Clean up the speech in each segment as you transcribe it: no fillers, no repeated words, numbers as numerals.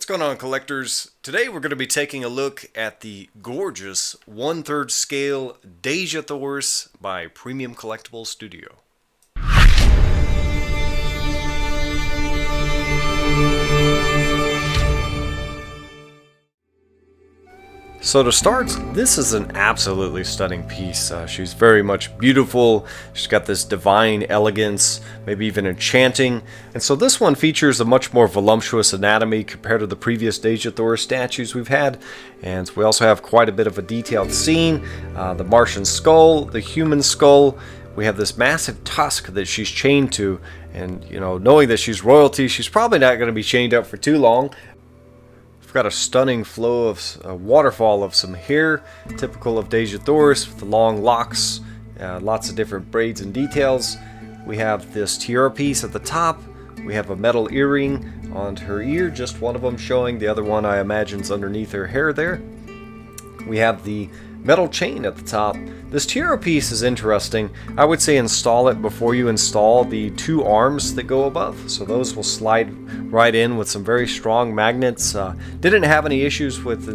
What's going on, collectors? Today we're going to be taking a look at the gorgeous 1/3 scale Dejah Thoris by Premium Collectibles Studio. So to start, this is an absolutely stunning piece. She's very much beautiful. She's got this divine elegance, maybe even enchanting. And so this one features a much more voluptuous anatomy compared to the previous Dejah Thoris statues we've had. And we also have quite a bit of a detailed scene. The Martian skull, the human skull. We have this massive tusk that she's chained to. And, you know, knowing that she's royalty, she's probably not going to be chained up for too long. We've got a stunning flow of a waterfall of some hair, typical of Dejah Thoris, with the long locks, lots of different braids and details. We have this tiara piece at the top. We have a metal earring on her ear, just one of them showing. The other one I imagine is underneath her hair there. We have the metal chain at the top. This tiara piece is interesting. I would say install it before you install the two arms that go above. So those will slide right in with some very strong magnets. Didn't have any issues with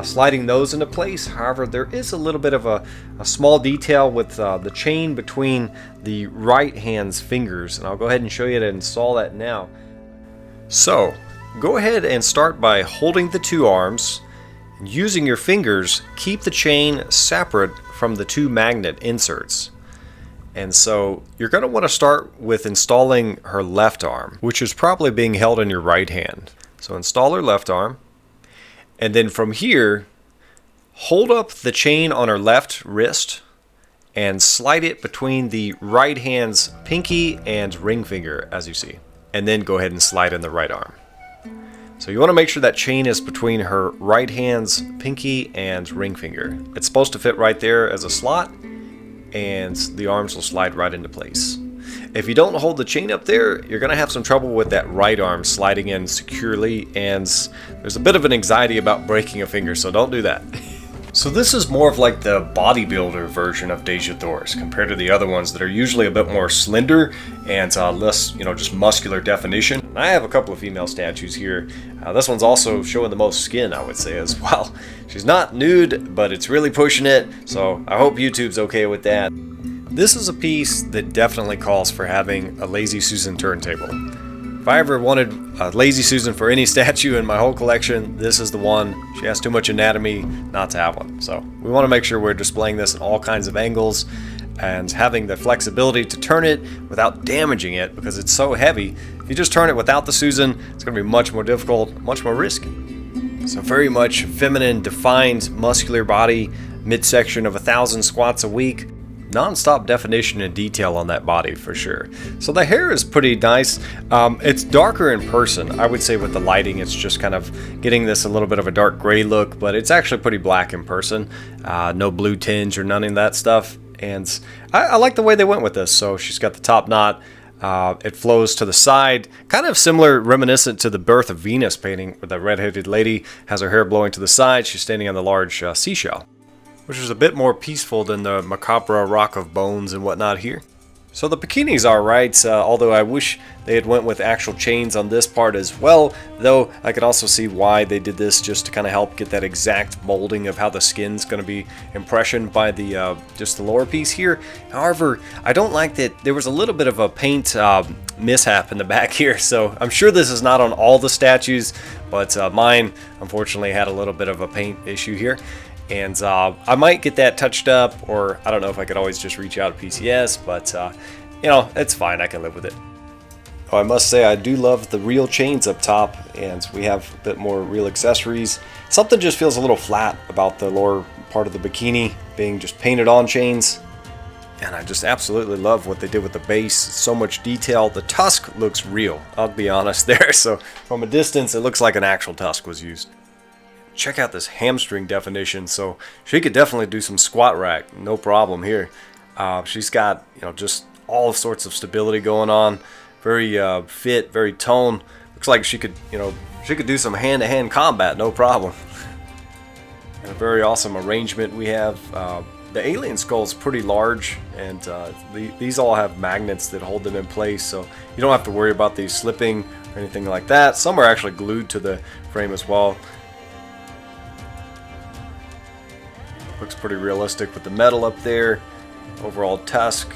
sliding those into place. However, there is a little bit of a small detail with the chain between the right hand's fingers. And I'll go ahead and show you how to install that now. So go ahead and start by holding the two arms. Using your fingers, keep the chain separate from the two magnet inserts. And so you're going to want to start with installing her left arm, which is probably being held in your right hand. So install her left arm. And then from here, hold up the chain on her left wrist and slide it between the right hand's pinky and ring finger, as you see. And then go ahead and slide in the right arm. So you want to make sure that chain is between her right hand's pinky and ring finger. It's supposed to fit right there as a slot, and the arms will slide right into place. If you don't hold the chain up there, you're going to have some trouble with that right arm sliding in securely, and there's a bit of an anxiety about breaking a finger, so don't do that. So this is more of like the bodybuilder version of Dejah Thoris compared to the other ones that are usually a bit more slender and less, just muscular definition. I have a couple of female statues here. This one's also showing the most skin, I would say, as well. She's not nude, but it's really pushing it, so I hope YouTube's okay with that. This is a piece that definitely calls for having a Lazy Susan turntable. If I ever wanted a Lazy Susan for any statue in my whole collection, this is the one. She has too much anatomy not to have one. So we want to make sure we're displaying this in all kinds of angles and having the flexibility to turn it without damaging it, because it's so heavy. If you just turn it without the Susan, it's going to be much more difficult, much more risky. So very much feminine, defined, muscular body, midsection of 1,000 squats a week. Non-stop definition and detail on that body for sure. So the hair is pretty nice. It's darker in person. I would say with the lighting it's just kind of getting this a little bit of a dark gray look, but it's actually pretty black in person. No blue tinge or none of that stuff. And I like the way they went with this. So she's got the top knot. It flows to the side, kind of similar, reminiscent to the Birth of Venus painting where the red-headed lady has her hair blowing to the side. She's standing on the large seashell, which is a bit more peaceful than the macabre rock of bones and whatnot here. So the bikinis are right, although I wish they had went with actual chains on this part as well, though I could also see why they did this, just to kind of help get that exact molding of how the skin's going to be impressioned by the just the lower piece here. However, I don't like that there was a little bit of a paint mishap in the back here, so I'm sure this is not on all the statues, but mine unfortunately had a little bit of a paint issue here. And I might get that touched up, or I don't know if I could always just reach out to PCS, but it's fine, I can live with it. Oh, I must say I do love the real chains up top, and we have a bit more real accessories. Something just feels a little flat about the lower part of the bikini being just painted on chains. And I just absolutely love what they did with the base. So much detail. The tusk looks real, I'll be honest there. So from a distance it looks like an actual tusk was used. Check out this hamstring definition. So she could definitely do some squat rack, no problem here. She's got just all sorts of stability going on, very fit, very toned. Looks like she could do some hand-to-hand combat, no problem. And a very awesome arrangement we have. The alien skull is pretty large, and these all have magnets that hold them in place, so you don't have to worry about these slipping or anything like that. Some are actually glued to the frame as well. Looks pretty realistic with the metal up there. Overall tusk.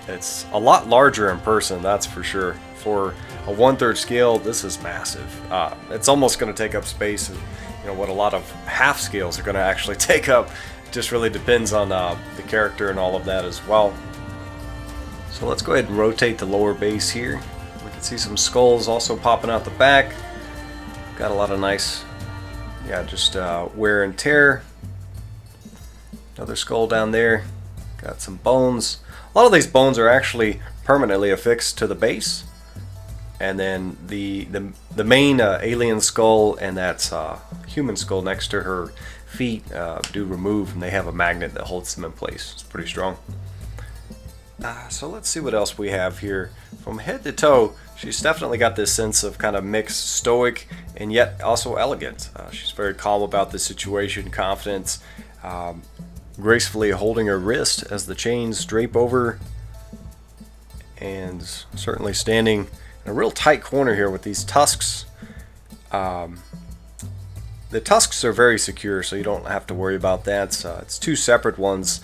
It's a lot larger in person, that's for sure. For a 1/3 scale, this is massive. It's almost going to take up space, and what a lot of half scales are going to actually take up. Just really depends on the character and all of that as well. So let's go ahead and rotate the lower base here. We can see some skulls also popping out the back. Got a lot of nice, just wear and tear. Another skull down there. Got some bones. A lot of these bones are actually permanently affixed to the base. And then the main alien skull and that human skull next to her feet do remove, and they have a magnet that holds them in place. It's pretty strong. So let's see what else we have here. From head to toe, she's definitely got this sense of kind of mixed stoic and yet also elegant. She's very calm about the situation, confident, gracefully holding her wrist as the chains drape over, and certainly standing in a real tight corner here with these tusks. The tusks are very secure, so you don't have to worry about that. It's two separate ones.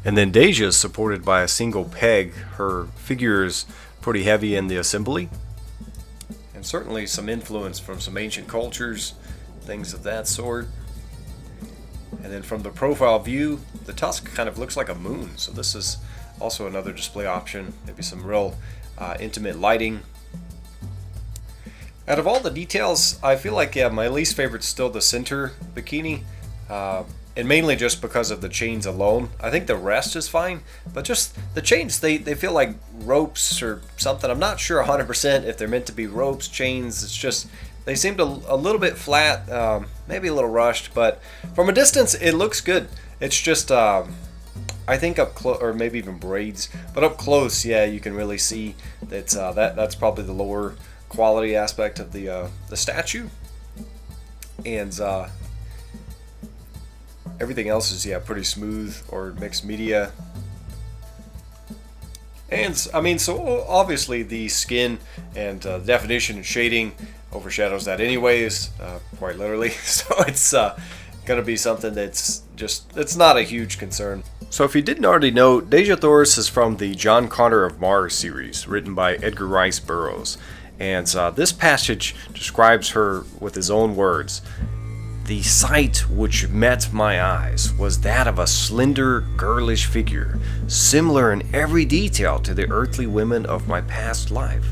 And then Dejah is supported by a single peg. Her figure is pretty heavy in the assembly. And certainly some influence from some ancient cultures, things of that sort. And then from the profile view, the tusk kind of looks like a moon. So this is also another display option. Maybe some real intimate lighting. Out of all the details, I feel like my least favorite is still the center bikini, and mainly just because of the chains alone. I think the rest is fine, but just the chains, they feel like ropes or something. I'm not sure 100% if they're meant to be ropes, chains. It's just they seemed a little bit flat, maybe a little rushed, but from a distance it looks good. It's just I think up close, or maybe even braids, but up close, yeah, you can really see that that's probably the lower quality aspect of the statue, and everything else is pretty smooth or mixed media. And I mean, so obviously the skin and definition and shading overshadows that anyways, quite literally. So it's gonna be something that's it's not a huge concern. So if you didn't already know, Dejah Thoris is from the John Carter of Mars series, written by Edgar Rice Burroughs. And this passage describes her with his own words. The sight which met my eyes was that of a slender, girlish figure, similar in every detail to the earthly women of my past life.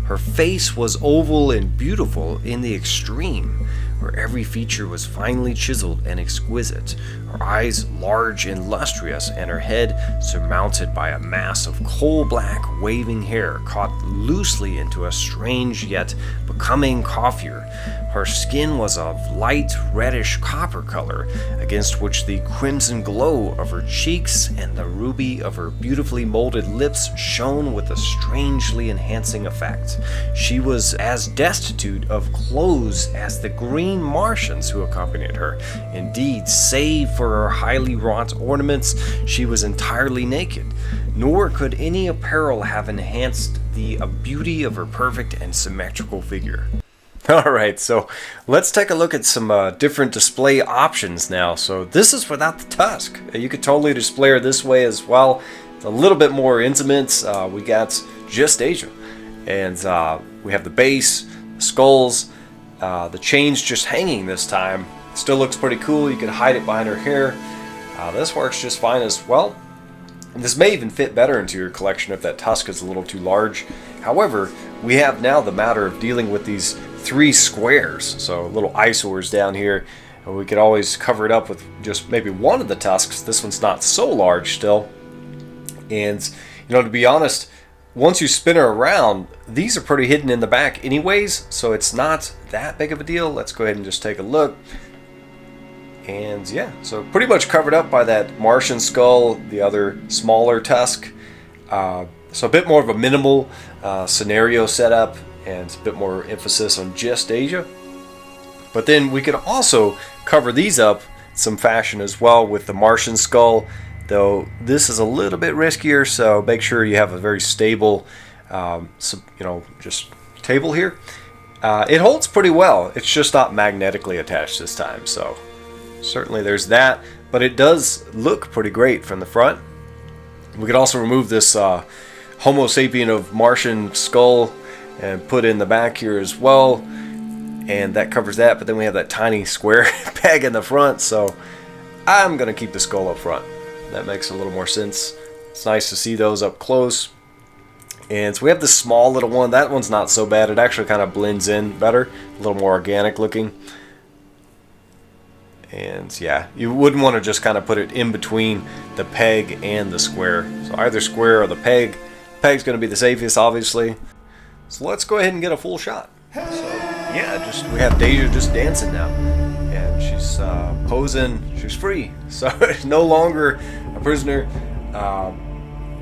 Her face was oval and beautiful in the extreme, where every feature was finely chiseled and exquisite, her eyes large and lustrous, and her head surmounted by a mass of coal-black waving hair caught loosely into a strange yet becoming coiffure. Her skin was of light reddish copper color, against which the crimson glow of her cheeks and the ruby of her beautifully molded lips shone with a strangely enhancing effect. She was as destitute of clothes as the green Martians who accompanied her. Indeed, save for her highly wrought ornaments, she was entirely naked, nor could any apparel have enhanced the beauty of her perfect and symmetrical figure. Alright, so let's take a look at some different display options now. So this is without the tusk. You could totally display her this way as well. It's a little bit more intimate. We got just Dejah. And we have the base, the skulls, the chains just hanging this time. Still looks pretty cool. You can hide it behind her hair. This works just fine as well. And this may even fit better into your collection if that tusk is a little too large. However, we have now the matter of dealing with these 3 squares, so little eyesores down here, and we could always cover it up with just maybe one of the tusks. This one's not so large still, and to be honest, once you spin her around, these are pretty hidden in the back anyways, so it's not that big of a deal. Let's go ahead and just take a look. And yeah, so pretty much covered up by that Martian skull, the other smaller tusk. So a bit more of a minimal scenario setup and a bit more emphasis on just Dejah. But then we could also cover these up some fashion as well with the Martian skull, though this is a little bit riskier, so make sure you have a very stable, just table here. It holds pretty well. It's just not magnetically attached this time, so certainly there's that. But it does look pretty great from the front. We could also remove this Homo sapien of Martian skull and put in the back here as well, and that covers that. But then we have that tiny square peg in the front, so I'm gonna keep the skull up front. That makes a little more sense. It's nice to see those up close. And so we have this small little one. That one's not so bad. It actually kind of blends in better, a little more organic looking. And yeah, you wouldn't want to just kind of put it in between the peg and the square. So either square or the peg. Peg's going to be the safest, obviously. So let's go ahead and get a full shot. So yeah, we have Dejah just dancing now, and she's posing. She's free, so no longer a prisoner.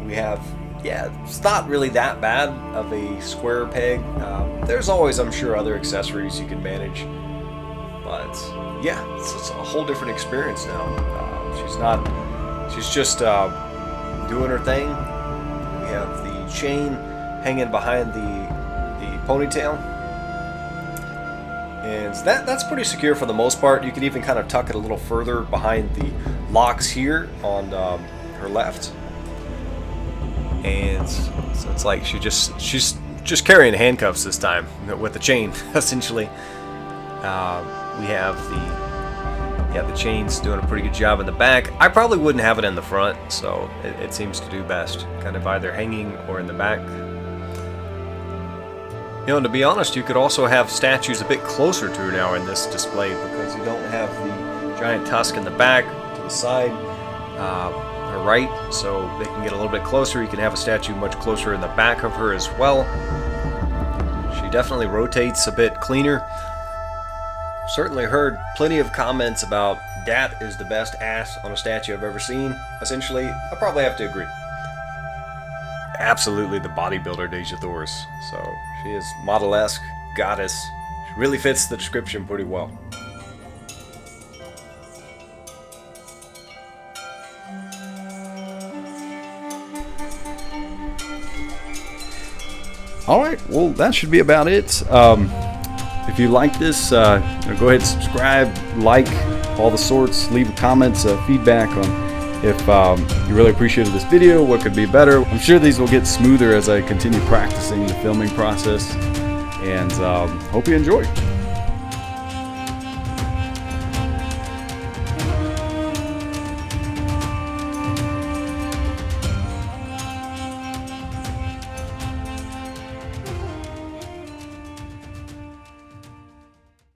We have, yeah, it's not really that bad of a square peg. There's always, I'm sure, other accessories you can manage, but yeah, it's a whole different experience now. She's just doing her thing. We have the chain hanging behind the ponytail, and that's pretty secure for the most part. You can even kind of tuck it a little further behind the locks here on her left. And so it's like she's just carrying handcuffs this time with the chain, essentially. We have the chains doing a pretty good job in the back. I probably wouldn't have it in the front, so it seems to do best kind of either hanging or in the back. You know, and to be honest, you could also have statues a bit closer to her now in this display, because you don't have the giant tusk in the back to the side. Right, so they can get a little bit closer. You can have a statue much closer in the back of her as well. She definitely rotates a bit cleaner. Certainly heard plenty of comments about that is the best ass on a statue I've ever seen. Essentially, I probably have to agree. Absolutely the bodybuilder Dejah Thoris. So she is model-esque, goddess. She really fits the description pretty well. Alright, well that should be about it. If you like this, go ahead and subscribe, like, all the sorts, leave comments, feedback on if you really appreciated this video, what could be better. I'm sure these will get smoother as I continue practicing the filming process, and hope you enjoy.